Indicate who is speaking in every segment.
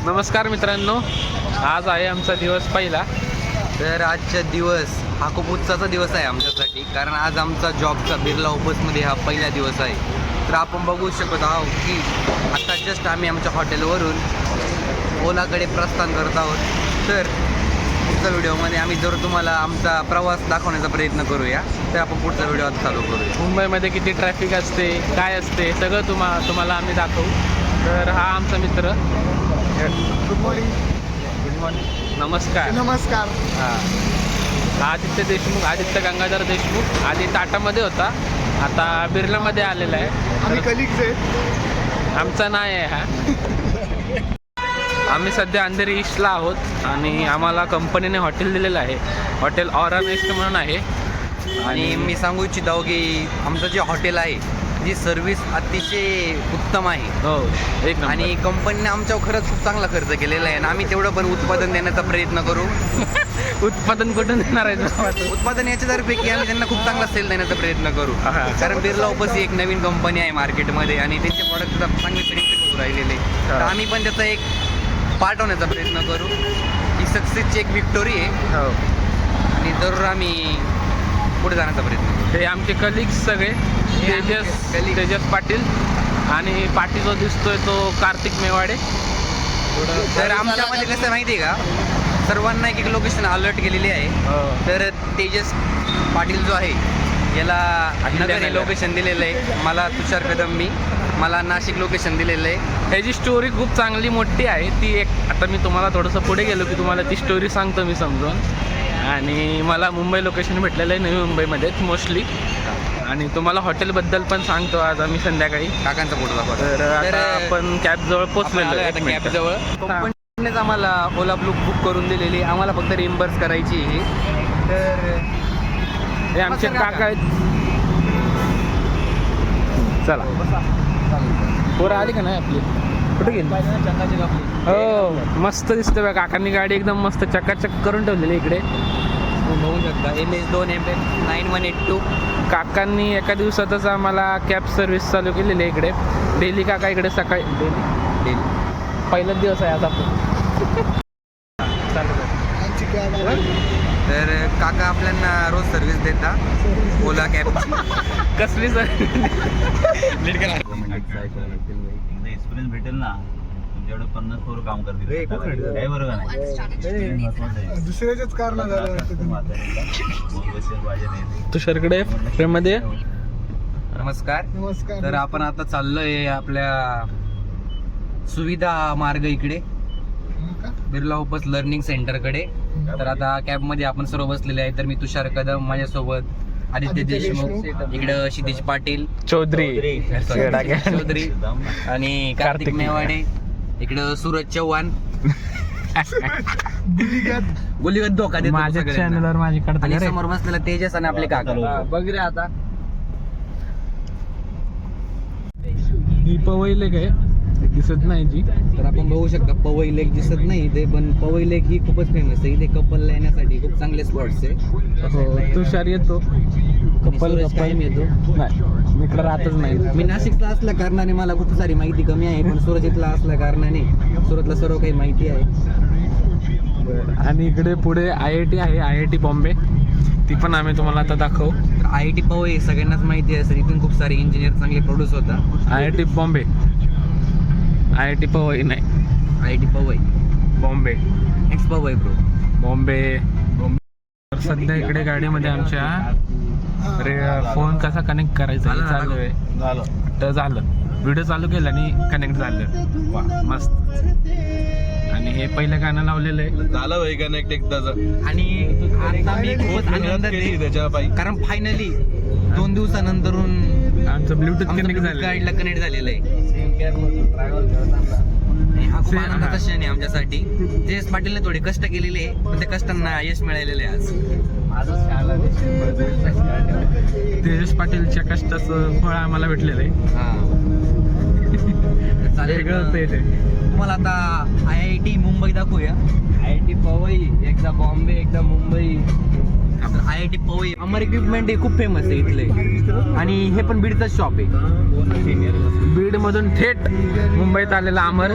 Speaker 1: नमस्कार मित्रांनो, आज आहे आमचा दिवस पहिला.
Speaker 2: तर आजचा दिवस हा खूप उत्साहाचा दिवस आहे आमच्यासाठी, कारण आज आमचा जॉबचा बिर्ला ऑफिसमध्ये हा पहिला दिवस आहे. तर आपण बघू शकत आहोत की आता जस्ट आम्ही आमच्या हॉटेलवरून ओलाकडे प्रस्थान करत आहोत. तर पुढच्या व्हिडिओमध्ये आम्ही जर तुम्हाला आमचा प्रवास दाखवण्याचा प्रयत्न करूया. तर आपण पुढचा व्हिडिओ आता चालू करूया.
Speaker 1: मुंबईमध्ये किती ट्रॅफिक असते, काय असते, सगळं तुम्हाला आम्ही दाखवू. तर हा आमचा मित्र.
Speaker 3: Good morning.
Speaker 1: नमस्कार.
Speaker 3: नमस्कार.
Speaker 1: हां, आदित्य गंगाधर देशमुख. आधी टाटामध्ये होता, आता बिर्लामध्ये आलेला आहे.
Speaker 3: आम्ही कलिग्स आहे.
Speaker 1: आमचा नाही आहे हा. आम्ही सध्या अंधेरी ईस्टला आहोत आणि आम्हाला कंपनीने हॉटेल दिलेलं आहे. हॉटेल ऑरा नेस्ट म्हणून आहे.
Speaker 2: आणि मी सांगू इच्छित आहो की आमचं जे हॉटेल आहे जी सर्व्हिस अतिशय उत्तम आहे.
Speaker 1: हो, एक नंबर.
Speaker 2: आणि कंपनीने आमच्यावर खरंच खूप चांगला खर्च केलेला आहे आणि आम्ही तेवढं पण उत्पादन देण्याचा प्रयत्न करू.
Speaker 1: उत्पादन कुठून देणार आहे?
Speaker 2: उत्पादन याच्याद्वारे आम्ही त्यांना खूप चांगला सेल देण्याचा प्रयत्न करू. कारण बिर्ला ऑफिस ही एक नवीन कंपनी आहे मार्केटमध्ये आणि त्यांचे प्रॉडक्ट चांगले पेनिट्रेट होऊ राहिलेले. तर आम्ही पण त्याचा एक पार्ट होण्याचा प्रयत्न करू. ही सक्सेसची एक विक्टोरी आहे.
Speaker 1: हो.
Speaker 2: आणि जरूर आम्ही पुढे जाण्याचा प्रयत्न करू.
Speaker 1: हे आमचे कलिग्स सगळे. तेजस पाटील आणि पाटील जो दिसतोय तो कार्तिक मेवाडे.
Speaker 2: तर आमच्यामध्ये कसं माहिती आहे का, सर्वांना एक लोकेशन अलर्ट केलेली आहे. तर तेजस पाटील जो आहे याला नगर हे लोकेशन दिलेलं आहे. मला तुषार कदम मला नाशिक लोकेशन दिलेलं आहे.
Speaker 1: ह्याची स्टोरी खूप चांगली मोठी आहे. ती एक आता मी तुम्हाला थोडंसं पुढे गेलो की तुम्हाला ती स्टोरी सांगतो मी समजून. आणि मला मुंबई लोकेशन भेटलेलं आहे, नवी मुंबईमध्येच मोस्टली. आणि तुम्हाला हॉटेलबद्दल पण सांगतो आज आम्ही संध्याकाळी.
Speaker 2: काकांचा फोटो दाखवा.
Speaker 1: तर आता आपण कॅबजवळ पोचलेलो आहे.
Speaker 2: कॅबजवळ कंपनीनेच आम्हाला ओला बुक करून दिलेली. आम्हाला फक्त रिम्बर्स करायची आहे. तर
Speaker 1: हे आमचे काका आहेत. चला, पोरं आली का नाही आपली? कुठे गेली? हो, मस्त दिसतं बघा. काकांनी गाडी एकदम मस्त चकाचक करून ठेवलेली इकडे.
Speaker 2: बघू शकता. MS2 9182.
Speaker 1: काकांनी एका दिवसातच आम्हाला कॅब सर्व्हिस चालू केलेली आहे इकडे. डेली काका इकडे सकाळी डेली पहिलाच दिवस आहे आज आपण.
Speaker 3: आमची कॅब आहे.
Speaker 2: तर काका आपल्याला रोज सर्व्हिस देतात ओला कॅब.
Speaker 1: कसली सर?
Speaker 4: एक्सपिरियन्स भेटेल ना तुमच्याकडे 50 पोरं काम करतील. काय बरोबर नाही.
Speaker 3: दुसऱ्याच्याच कारण झालं वाटतं.
Speaker 1: तुषारकडे फ्रेममध्ये.
Speaker 2: नमस्कार.
Speaker 3: नमस्कार.
Speaker 2: तर आपण आता चाललोय आपल्या सुविधा मार्ग इकडे
Speaker 3: का?
Speaker 2: बिर्ला ऑफिस लर्निंग सेंटरकडे. तर आता कॅबमध्ये आपण सर्व बसलेले आहे. तर मी तुषार कदम, माझ्यासोबत आदित्य देशमुख, इकडं क्षितिज पाटील
Speaker 1: चौधरी
Speaker 2: चौधरी आणि कार्तिक मेवाडे, इकडं सूरज चव्हाण. गुलिगत धोका देतो
Speaker 1: माझ्या
Speaker 2: सगळ्यांना.
Speaker 1: चॅनलवर माझी
Speaker 2: आणि
Speaker 1: कडता
Speaker 2: समोर बसलेला तेजस आणि आपले काका.
Speaker 1: बघ रे आता ही पवईले काय दिसत नाही जी.
Speaker 2: तर आपण बघू शकता पवई लेक दिसत नाही इथे, पण पवई लेक ही खूपच फेमस आहे. इथे कपल येण्यासाठी खूप चांगले स्पॉट्स आहे.
Speaker 1: हो, तुषार येतो कपल
Speaker 2: कायम येतो.
Speaker 1: नाही, मी इकडे राहतच नाही.
Speaker 2: मी नाशिकचा असल्या कारणाने मला खूप सारी माहिती कमी आहे, पण सुरत इथला असल्या कारणाने सुरतला सर्व काही माहिती आहे.
Speaker 1: आणि इकडे पुढे IIT आहे, IIT बॉम्बे. ती पण आम्ही तुम्हाला आता दाखवू.
Speaker 2: IIT पवई सगळ्यांनाच माहिती आहे सर. इथून खूप सारे इंजिनियर चांगले प्रोड्यूस होतात.
Speaker 1: IIT बॉम्बे, IIT पवई नाही,
Speaker 2: IIT पवई
Speaker 1: बॉम्बे.
Speaker 2: एक्स पवई ब्रो.
Speaker 1: बॉम्बे. तर सध्या इकडे गाडीमध्ये आमच्या फोन कसा कनेक्ट करायचा हे चालू आहे. तर झालं, व्हिडिओ चालू केला आणि कनेक्ट झालं. वा, मस्त. आणि हे पहिलं गाणं लावलेलं आहे.
Speaker 4: झालं भाई कनेक्ट एकदाच.
Speaker 2: आणि आता मी खूपच आनंदात आहे,
Speaker 4: त्याच्या पायी
Speaker 2: कारण फायनली 2 दिवसानंतरून
Speaker 1: आमचं ब्लूटूथ कनेक्ट झालं.
Speaker 2: गाडीला कनेक्ट झालेलं आहे. आणि हा खूप आनंदाचा क्षण आहे आमच्यासाठी. जयेश पाटीलने थोडे कष्ट केलेले आहे, पण त्या कष्टांना यश मिळालेलं आहे आज.
Speaker 1: तेजस पाटीलच्या कष्टाचं फळ आम्हाला भेटलेलं आहे. वेगळं ते
Speaker 2: तुम्हाला आता IIT मुंबई दाखवूया.
Speaker 3: IIT पवई, एकदा बॉम्बे, एकदा मुंबई.
Speaker 2: IIT पवई अमर इक्विपमेंट हे खूप फेमस आहे इथले. आणि हे पण बीडचाच शॉप आहे.
Speaker 1: बीड मधून थेट मुंबईत आलेला अमर.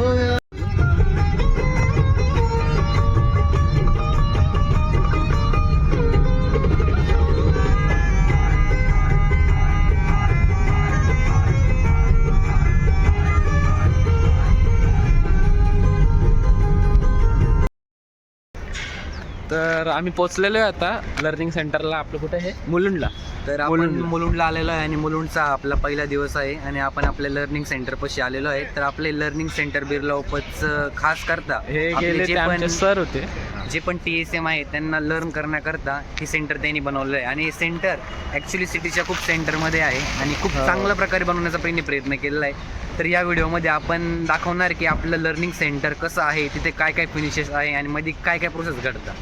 Speaker 1: तर आम्ही पोचलेलो आहे आता लर्निंग सेंटरला. आपलं कुठे आहे? मुलुंडला.
Speaker 2: तर आपण मुलुंडला आलेलो आहे आणि मुलुंडचा आपला पहिला दिवस आहे आणि आपण आपल्या लर्निंग सेंटरपाशी आलेलो आहे. तर आपले लर्निंग सेंटर बिर्ला ओपच खास करता
Speaker 1: हे
Speaker 2: आपले
Speaker 1: गेले
Speaker 2: जे
Speaker 1: ते
Speaker 2: पण
Speaker 1: आमचे सर होते.
Speaker 2: जे पण TSM आहे त्यांना लर्न करण्याकरता हे सेंटर त्यांनी बनवलं आहे आणि हे सेंटर ॲक्च्युली सिटीच्या खूप सेंटरमध्ये आहे आणि खूप चांगल्या प्रकारे बनवण्याचा त्यांनी प्रयत्न केलेला आहे. तर या व्हिडिओमध्ये आपण दाखवणार की आपलं लर्निंग सेंटर कसं आहे, तिथे काय काय फिनिशेस आहे आणि मध्ये काय काय प्रोसेस घडतात.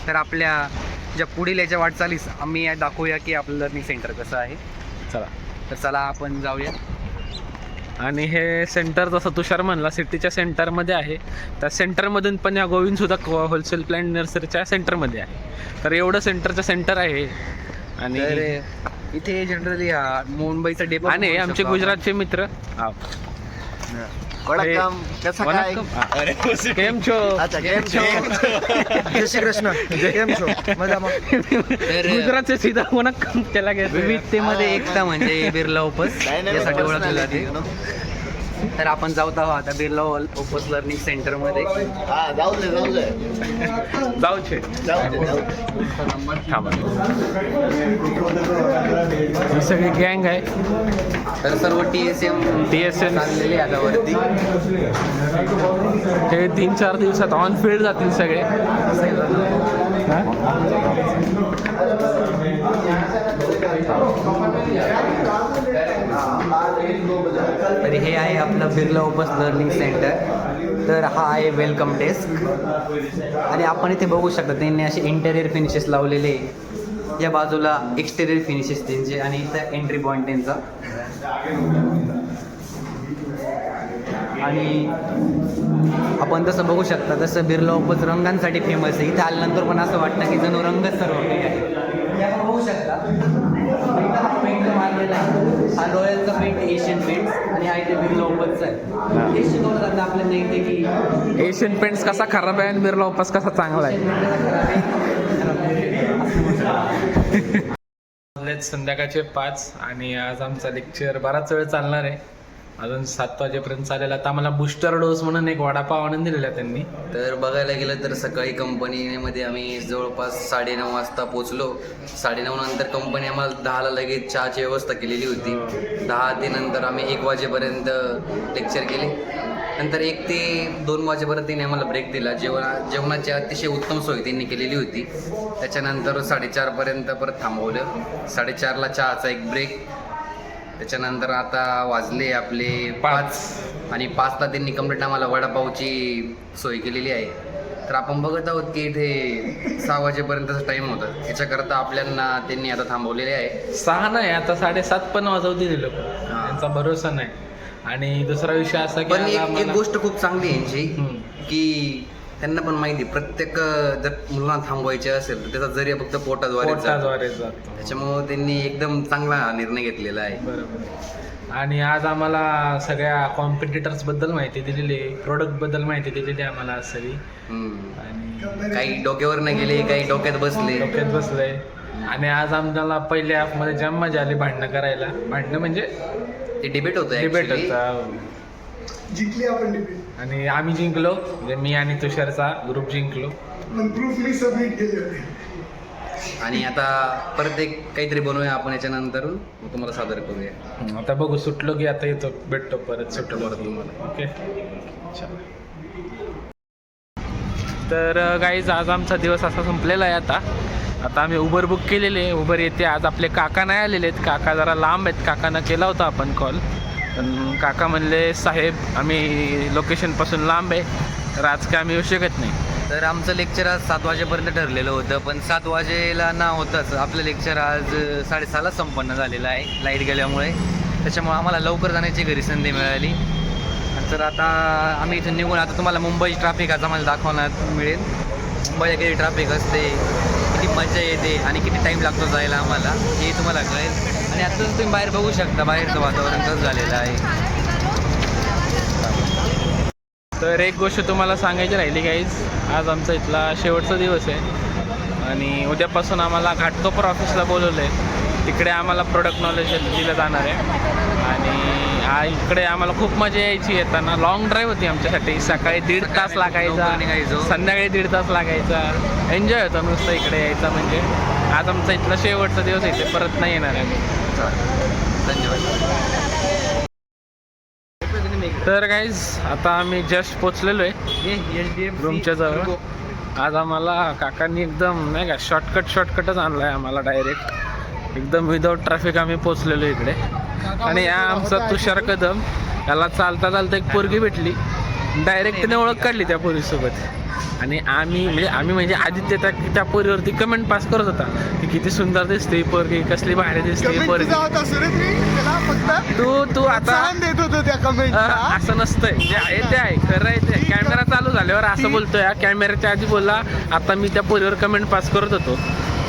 Speaker 2: तर आपल्या ज्या पुढील याच्या वाटचालीस आम्ही दाखवूया की आपलं लर्निंग सेंटर कसं आहे.
Speaker 1: चला.
Speaker 2: तर चला आपण जाऊया.
Speaker 1: आणि हे सेंटर जसं तुषार म्हणला सिटीच्या सेंटरमध्ये आहे. त्या सेंटरमधून पण या गोविंद सुद्धा होलसेल प्लांट नर्सरीच्या सेंटरमध्ये आहे. तर एवढं सेंटरचं सेंटर आहे. आणि
Speaker 2: तर इथे जनरली मुंबईचा डेपो
Speaker 1: आणि आमचे गुजरातचे मित्र
Speaker 5: वडक्कम कसा काय
Speaker 1: केम छो?
Speaker 5: अच्छा केम छो जय श्री कृष्ण केम छो मजाમાં
Speaker 1: गुजरातचे सीधा वनक्कम त्याला घ्यायचं.
Speaker 2: विविधतेमध्ये एकता म्हणजे बिर्ला ओपस यासाठी ओळखले जाते. तर आपण जाऊत आहोत आता बिर्ला ओपस लर्निंग सेंटरमध्ये.
Speaker 5: हा जाऊ दे
Speaker 1: जाऊचे थांबा. ही सगळी गँग आहे.
Speaker 2: तर सर्व TSM चाललेले आता वरती.
Speaker 1: हे 3-4 दिवसात ऑन फील्ड जातील सगळे.
Speaker 2: तर हे आहे आपलं बिर्ला ओपस लर्निंग सेंटर. तर हा आहे वेलकम डेस्क आणि आपण इथे बघू शकता त्यांनी असे इंटेरियर फिनिशेस लावलेले. या बाजूला एक्सटेरियर फिनिशेस त्यांचे आणि इथं एंट्री पॉईंट त्यांचा. आणि आपण तसं बघू शकता तसं बिर्ला ओपस रंगांसाठी फेमस आहे. इथे आल्यानंतर पण असं वाटतं की जणू रंगच सर्व काही आहे. हे आपण बघू शकता इथं हा पेंट मारलेला आहे. हा रॉयलचा पेंट एशियन पेंट आणि हा इथे बिर्ला ओपसचा आहे. हे शिकवलं जातं आपल्याला इथे की
Speaker 1: एशियन पेंट्स कसा खराब आहे आणि बिर्ला ओपस कसा चांगला आहे. संध्याकाळचे 5 आणि आज आमचा लेक्चर बराच वेळ चालणार आहे. अजून 7 वाजेपर्यंत चालेल. आता आम्हाला बूस्टर डोस म्हणून एक वडापाव आणून दिलेला त्यांनी.
Speaker 2: तर बघायला गेलं तर सकाळी कंपनीमध्ये आम्ही जवळपास 9:30 वाजता पोचलो. 9:30 नंतर कंपनी आम्हाला 10ला लगेच चहाची व्यवस्था केलेली होती. 10 ते नंतर आम्ही 1 वाजेपर्यंत लेक्चर केले. नंतर 1 ते 2 वाजेपर्यंत त्यांनी आम्हाला ब्रेक दिला. जेवणाची अतिशय उत्तम सोय त्यांनी केलेली होती. त्याच्यानंतर 4:30पर्यंत परत थांबवलं. 4:30ला चहाचा एक ब्रेक. त्याच्यानंतर आता वाजले आपले 5 आणि 5ला त्यांनी कंप्लीट आम्हाला वडापावची सोय केलेली आहे. तर आपण बघत आहोत की इथे 6 वाजेपर्यंतचा टाईम होता. याच्याकरता आपल्याला त्यांनी आता थांबवलेले आहे.
Speaker 1: 6 नाही आता 7:30 पण वाजवतील लोक. त्यांचा भरोसा नाही. आणि दुसरा विषय असा की
Speaker 2: पण
Speaker 1: आज
Speaker 2: एक
Speaker 1: आम्हाला-
Speaker 2: गोष्ट खूप चांगली आहे यांची की त्यांना पण माहिती प्रत्येक जर मुलांना थांबवायचे असेल तर त्याचा जरिया फक्त पोटाद्वारे
Speaker 1: जातो.
Speaker 2: त्याच्यामुळे त्यांनी एकदम चांगला निर्णय घेतलेला आहे.
Speaker 1: बरोबर. आणि आज आम्हाला सगळ्या कॉम्पिटिटर्स बद्दल माहिती दिलेली आहे. प्रोडक्ट बद्दल माहिती दिलेली आहे आम्हाला आज सगळी. आणि
Speaker 2: काही डोक्यावर न गेले, काही डोक्यात बसले.
Speaker 1: डोक्यात बसलंय. आणि आज आम्हाला पहिल्या ॲपमध्ये जाम मजा आली भांडणं करायला. भांडणं म्हणजे
Speaker 2: ते डिबेट होतं
Speaker 1: डिबेट
Speaker 2: actually.
Speaker 1: होता.
Speaker 5: जिंकली आपण डिबेट
Speaker 1: आणि आम्ही जिंकलो. म्हणजे मी आणि तुषारचा ग्रुप जिंकलो.
Speaker 5: पण प्रूफ मी सबमिट केले होते.
Speaker 2: आणि आता परत एक काहीतरी बनवूया आपण याच्यानंतर मग तुम्हाला सादर करूया.
Speaker 1: आता बघू सुटलो की आता येतो भेटतो परत सुटलो परत तुम्हाला. ओके. तर गाईज आज आमचा दिवस असा संपलेला आहे. आता आम्ही उबर बुक केलेले. उबर येते. आज आपले काका नाही आलेले आहेत. काका जरा लांब आहेत. काकांना केला होता आपण कॉल पण काका म्हणले साहेब आम्ही लोकेशनपासून लांब आहे तर आज काय आम्ही येऊ शकत नाही.
Speaker 2: तर आमचं लेक्चर आज 7 वाजेपर्यंत ठरलेलं होतं पण 7 वाजेला ना होताच आपलं लेक्चर आज 6:30ला संपन्न झालेलं आहे लाईट गेल्यामुळे. त्याच्यामुळे आम्हाला लवकर जाण्याची घरी संधी मिळाली. तर आता आम्ही इथून निघून आता तुम्हाला मुंबई ट्रॅफिक आज आम्हाला दाखवण्यात मिळेल. मुंबईला किती ट्रॅफिक असते, किती मजा येते आणि किती टाईम लागतो जायला आम्हाला हे तुम्हाला कळेल. आणि आता तुम्ही बाहेर बघू शकता बाहेरचं वातावरण कसं झालेलं आहे.
Speaker 1: तर एक गोष्ट तुम्हाला सांगायची राहिली गाईज. आज आमचा इथला शेवटचा दिवस आहे आणि उद्यापासून आम्हाला घाटकोपर ऑफिसला बोलवलं आहे. तिकडे आम्हाला प्रोडक्ट नॉलेज दिलं जाणार आहे. आणि इकडे आम्हाला खूप मजा यायची येताना. लॉंग ड्राईव्ह होती आमच्यासाठी. सकाळी 1.5 तास लागायचा,
Speaker 2: लवकर निघायचो.
Speaker 1: संध्याकाळी 1.5 तास लागायचा. एन्जॉय होतं नुसतं इकडे यायचा म्हणजे. आज आमचा इथला शेवटचा दिवस आहे, ते परत नाही येणार आहे.
Speaker 2: धन्यवाद.
Speaker 1: तर गाईज आता आम्ही जस्ट पोचलेलो आहे रूमच्या जवळ. आज आम्हाला काकांनी एकदम नाही का शॉर्टकटच आणला आहे आम्हाला डायरेक्ट. एकदम विदाऊट ट्रॅफिक आम्ही पोचलेलो इकडे. आणि या आमचा तुषार कदम, याला चालता चालता एक पोरगी भेटली. डायरेक्ट त्याने ओळख काढली त्या पोरीसोबत. आणि आम्ही म्हणजे आदित्य त्या पोरीवरती कमेंट पास करत होता की किती सुंदर दिसते पोरगी, कसली भारी दिसते पोरगी. तू आता
Speaker 5: देत होतो त्या कमेंट.
Speaker 1: असं नसतंय, जे आहे ते आहे, खरं आहे ते. कॅमेरा चालू झाल्यावर असं बोलतोय. कॅमेऱ्याच्या आधी बोला आता मी त्या पोरीवर कमेंट पास करत होतो.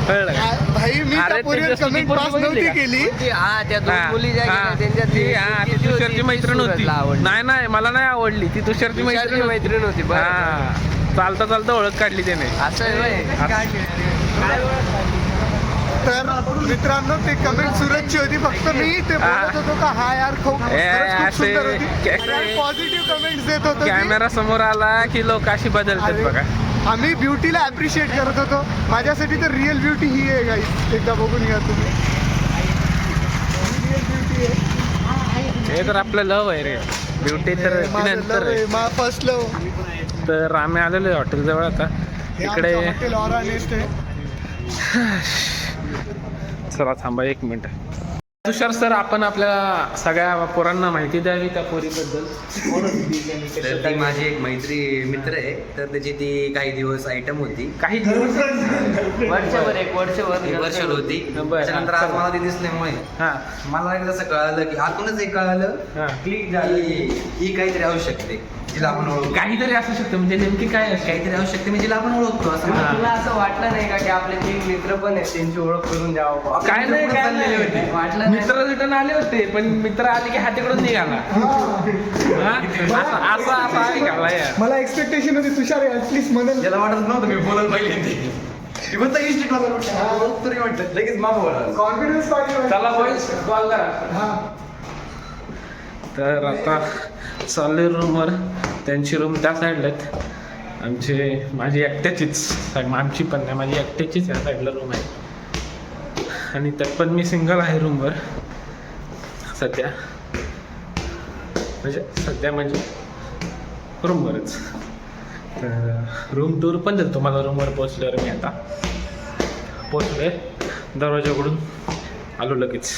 Speaker 1: कळलं का?
Speaker 5: भाई मी
Speaker 1: अरे
Speaker 5: त्या पोरीवर
Speaker 1: ते
Speaker 5: कमेंट
Speaker 1: पोरगी
Speaker 5: पास
Speaker 1: बघितली
Speaker 5: नव्हती
Speaker 1: का?
Speaker 5: केली.
Speaker 2: हा त्या दोन मुली ज्या गेल्या त्यांच्यात
Speaker 1: ती तुषारची मैत्रीण होती. नाही मला नाही आवडली ती. तुषारची मैत्रीण
Speaker 2: होती.
Speaker 1: हा, चालता ओळख काढली त्याने.
Speaker 2: असं आहे होय.
Speaker 5: तर मित्रांनो ते कमेंट सुरतची होती. फक्त मी ते बोलत होतो का हा यार खूप सुंदर होती. पॉझिटिव्ह कमेंट्स देत होतो.
Speaker 1: कॅमेरा समोर आला की लोक अशी बदलतात बघा.
Speaker 5: आम्ही ब्युटीला अप्रिशिएट करत होतो. माझ्यासाठी तर रिअल ब्युटी ही आहे गाईस. एकदा बघून घ्या तुम्ही. रिअल ब्युटी आहे.
Speaker 1: हे तर आपलं लव आहे रे. ब्युटी तर नंतर आहे.
Speaker 5: फर्स्ट लव.
Speaker 1: तर आम्ही आलेलो आहे हॉटेल जवळ आता. इकडे
Speaker 5: हॉटेल ऑरा नेस्ट आहे.
Speaker 1: चला थांबा 1 मिनिट. तुषार सर, आपण आपल्या सगळ्या पोरांना माहिती द्यावी त्या पोरीबद्दल.
Speaker 2: तर ती माझी एक मित्र आहे. तर त्याची ती काही दिवस आयटम होती.
Speaker 1: काही दिवस
Speaker 2: एक वर्ष होती. त्याच्यानंतर आज मला ती दिसल्यामुळे
Speaker 1: हा
Speaker 2: मला एकदा असं कळालं की आतूनच एक कळालं क्लिक झाली ही काहीतरी असू शकते जिला आपण ओळखतो.
Speaker 1: काहीतरी असू शकतं. म्हणजे नेमकी काय असते?
Speaker 2: काहीतरी असू शकते मी जिला आपण ओळखतो असं.
Speaker 1: हा.
Speaker 3: तुला असं वाटलं नाही का की आपले 3 मित्र पण आहेत, त्यांची ओळख करून द्यावं?
Speaker 1: काय नाही
Speaker 3: वाटलं नाही.
Speaker 1: मित्र रिटर्न आले होते, पण मित्र आले की हातीकडून निघाला. असं आहे का यार?
Speaker 5: मला एक्सपेक्टेशन होती तुषार ऍटलीस्ट म्हणेल.
Speaker 2: याला वाटत नव्हतं मी बोलत पाहिजे तरी वाटतं लगेच मागं वळालं.
Speaker 5: कॉन्फिडन्स पाहिजे.
Speaker 1: चला बॉईज कॉल करा.
Speaker 5: हा.
Speaker 1: तर आता चालले रूमवर. त्यांची रूम त्या साईडला आहेत. माझी एकट्याचीच, आमची पण नाही, माझी एकट्याचीच या साईडला रूम आहे. आणि त्यात पण मी सिंगल आहे रूमवर सध्या. म्हणजे रूमवरच. तर रूम टूर पण देतो तुम्हाला रूमवर पोचल्यावर. मी आता पोचलोय, दरवाजा उघडून आलो लगेच.